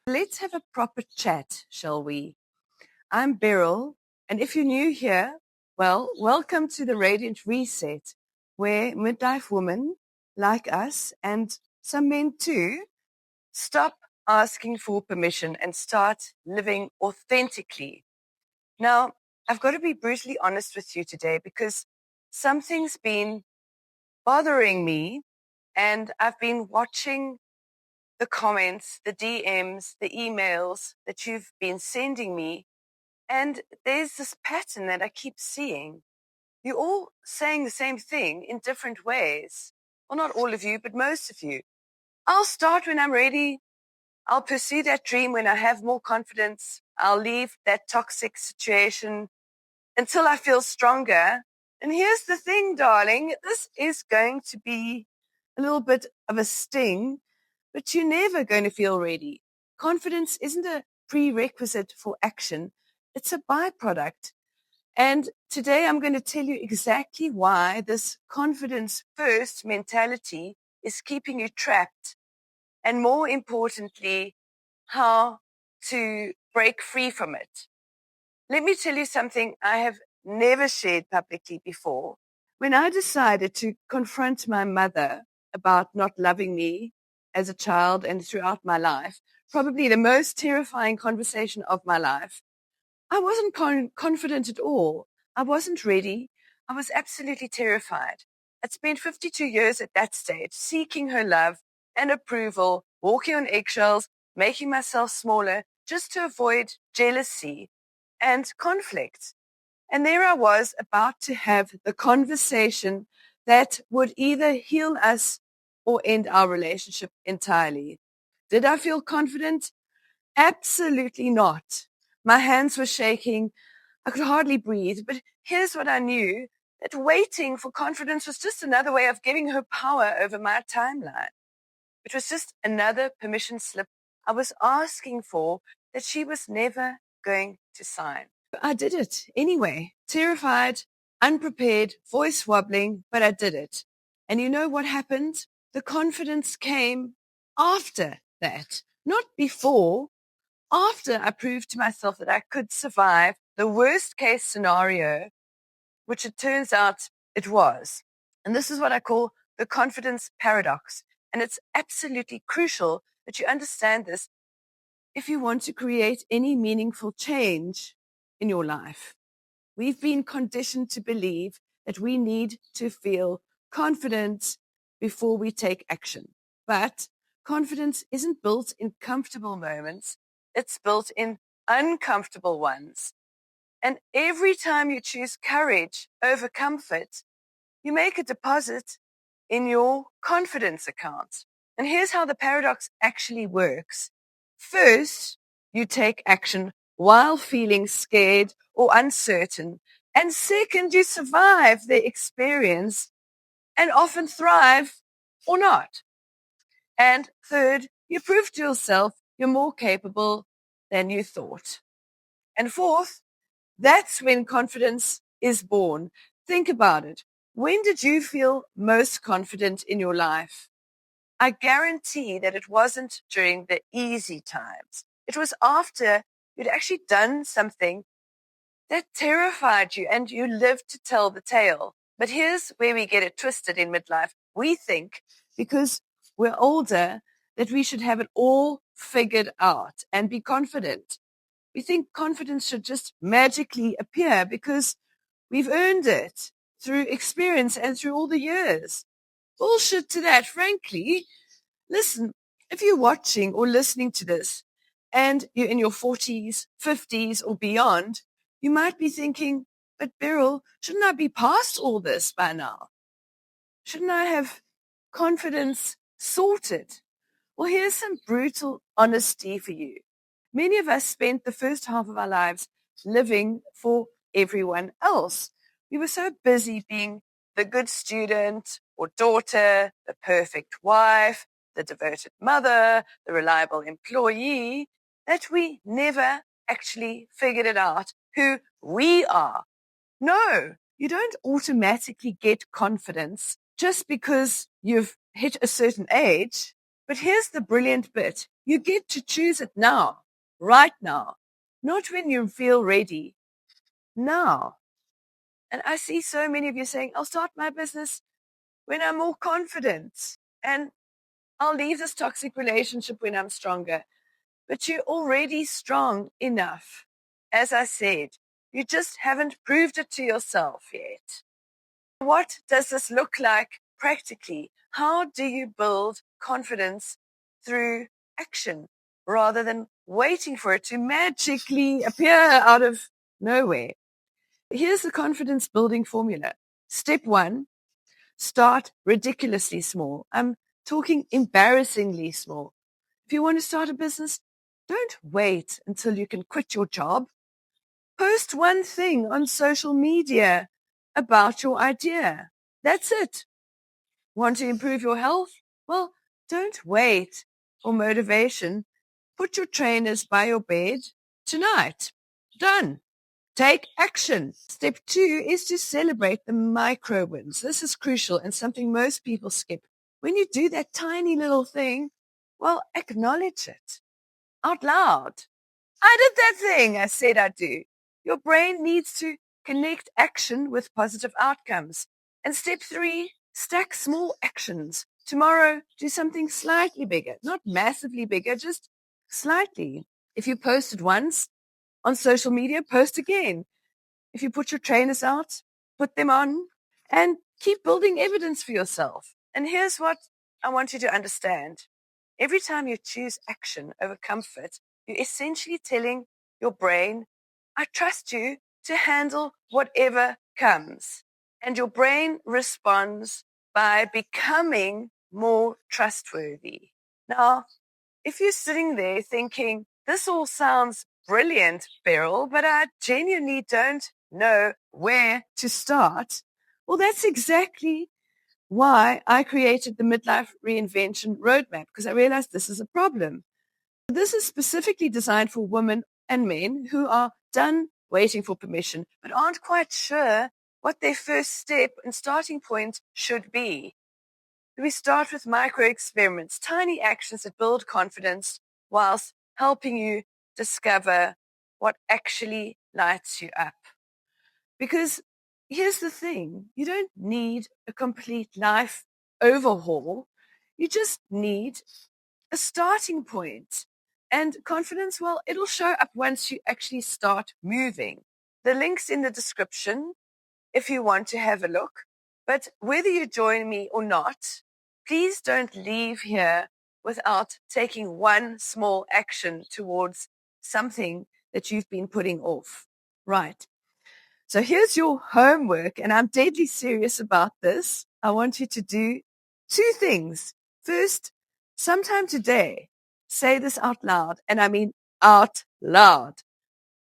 Let's have a proper chat, shall we? I'm Beryl, and if you're new here, well, welcome to the Radiant Reset, where midlife women like us and some men too stop asking for permission and start living authentically. Now, I've got to be brutally honest with you today because something's been bothering me, and I've been watching the comments, the DMs, the emails that you've been sending me. And there's this pattern that I keep seeing. You're all saying the same thing in different ways. Well, not all of you, but most of you. I'll start when I'm ready. I'll pursue that dream when I have more confidence. I'll leave that toxic situation until I feel stronger. And here's the thing, darling. This is going to be a little bit of a sting, but you're never going to feel ready. Confidence isn't a prerequisite for action. It's a byproduct. And today I'm going to tell you exactly why this confidence first mentality is keeping you trapped. And more importantly, how to break free from it. Let me tell you something I have never shared publicly before. When I decided to confront my mother about not loving me as a child and throughout my life, probably the most terrifying conversation of my life, I wasn't confident at all. I wasn't ready. I was absolutely terrified. I'd spent 52 years at that stage seeking her love and approval, walking on eggshells, making myself smaller just to avoid jealousy and conflict. And there I was about to have the conversation that would either heal us or end our relationship entirely. Did I feel confident? Absolutely not. My hands were shaking. I could hardly breathe. But here's what I knew, that waiting for confidence was just another way of giving her power over my timeline. It was just another permission slip I was asking for that she was never going to sign. I did it anyway, terrified, unprepared, voice wobbling, but I did it. And you know what happened? The confidence came after that, not before. After I proved to myself that I could survive the worst case scenario, which it turns out it was. And this is what I call the confidence paradox. And it's absolutely crucial that you understand this if you want to create any meaningful change in your life. We've been conditioned to believe that we need to feel confident before we take action. But confidence isn't built in comfortable moments. It's built in uncomfortable ones. And every time you choose courage over comfort, you make a deposit in your confidence account. And here's how the paradox actually works. First, you take action while feeling scared or uncertain. And second, you survive the experience and often thrive or not. And third, you prove to yourself you're more capable than you thought. And fourth, that's when confidence is born. Think about it. When did you feel most confident in your life? I guarantee that it wasn't during the easy times. It was after you'd actually done something that terrified you and you lived to tell the tale. But here's where we get it twisted in midlife. We think because we're older that we should have it all figured out and be confident. We think confidence should just magically appear because we've earned it through experience and through all the years. Bullshit to that, frankly. Listen, if you're watching or listening to this and you're in your 40s, 50s or beyond, you might be thinking, but Beryl, shouldn't I be past all this by now? Shouldn't I have confidence sorted? Well, here's some brutal honesty for you. Many of us spent the first half of our lives living for everyone else. We were so busy being the good student or daughter, the perfect wife, the devoted mother, the reliable employee, that we never actually figured it out who we are. No, you don't automatically get confidence just because you've hit a certain age. But here's the brilliant bit. You get to choose it now, right now, not when you feel ready, now. And I see so many of you saying, I'll start my business when I'm more confident and I'll leave this toxic relationship when I'm stronger. But you're already strong enough. As I said, you just haven't proved it to yourself yet. What does this look like practically? How do you build confidence through action rather than waiting for it to magically appear out of nowhere? Here's the confidence building formula. Step 1, start ridiculously small. I'm talking embarrassingly small. If you want to start a business, don't wait until you can quit your job. Post one thing on social media about your idea. That's it. Want to improve your health? Well, don't wait for motivation. Put your trainers by your bed tonight. Done. Take action. Step 2 is to celebrate the micro wins. This is crucial and something most people skip. When you do that tiny little thing, well, acknowledge it out loud. I did that thing I said I'd do. Your brain needs to connect action with positive outcomes. And step 3, stack small actions. Tomorrow, do something slightly bigger, not massively bigger, just slightly. If you posted once on social media, post again. If you put your trainers out, put them on and keep building evidence for yourself. And here's what I want you to understand. Every time you choose action over comfort, you're essentially telling your brain, I trust you to handle whatever comes. And your brain responds by becoming more trustworthy. Now, if you're sitting there thinking, this all sounds brilliant, Beryl, but I genuinely don't know where to start, well, that's exactly why I created the Midlife Reinvention Roadmap, because I realized this is a problem. This is specifically designed for women and men who are done waiting for permission, but aren't quite sure what their first step and starting point should be. We start with micro experiments, tiny actions that build confidence whilst helping you discover what actually lights you up. Because here's the thing, you don't need a complete life overhaul. You just need a starting point. And confidence, well, it'll show up once you actually start moving. The link's in the description if you want to have a look. But whether you join me or not, please don't leave here without taking one small action towards something that you've been putting off. Right. So here's your homework, and I'm deadly serious about this. I want you to do 2 things. First, sometime today, say this out loud, and I mean out loud.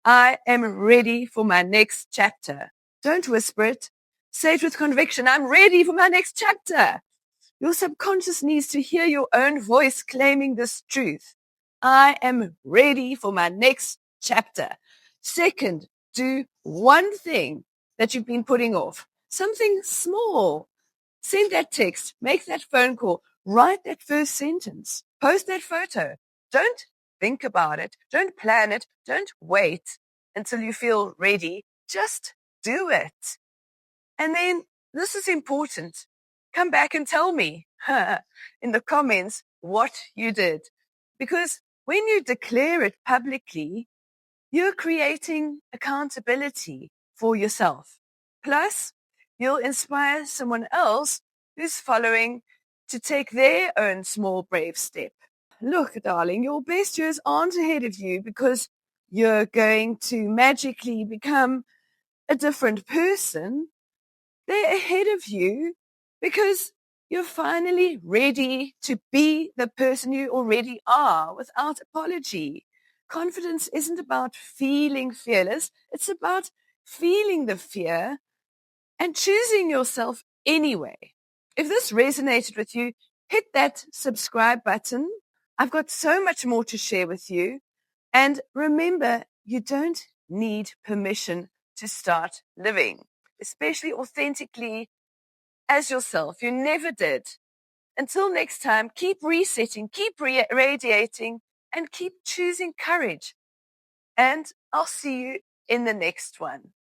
I am ready for my next chapter. Don't whisper it. Say it with conviction. I'm ready for my next chapter. Your subconscious needs to hear your own voice claiming this truth. I am ready for my next chapter. Second, do one thing that you've been putting off. Something small. Send that text, make that phone call, write that first sentence, post that photo. Don't think about it. Don't plan it. Don't wait until you feel ready. Just do it. And then this is important. Come back and tell me in the comments what you did. Because when you declare it publicly, you're creating accountability for yourself. Plus, you'll inspire someone else who's following to take their own small, brave step. Look, darling, your best years aren't ahead of you because you're going to magically become a different person. They're ahead of you because you're finally ready to be the person you already are without apology. Confidence isn't about feeling fearless. It's about feeling the fear and choosing yourself anyway. If this resonated with you, hit that subscribe button. I've got so much more to share with you. And remember, you don't need permission to start living, especially authentically as yourself. You never did. Until next time, keep resetting, keep radiating, and keep choosing courage. And I'll see you in the next one.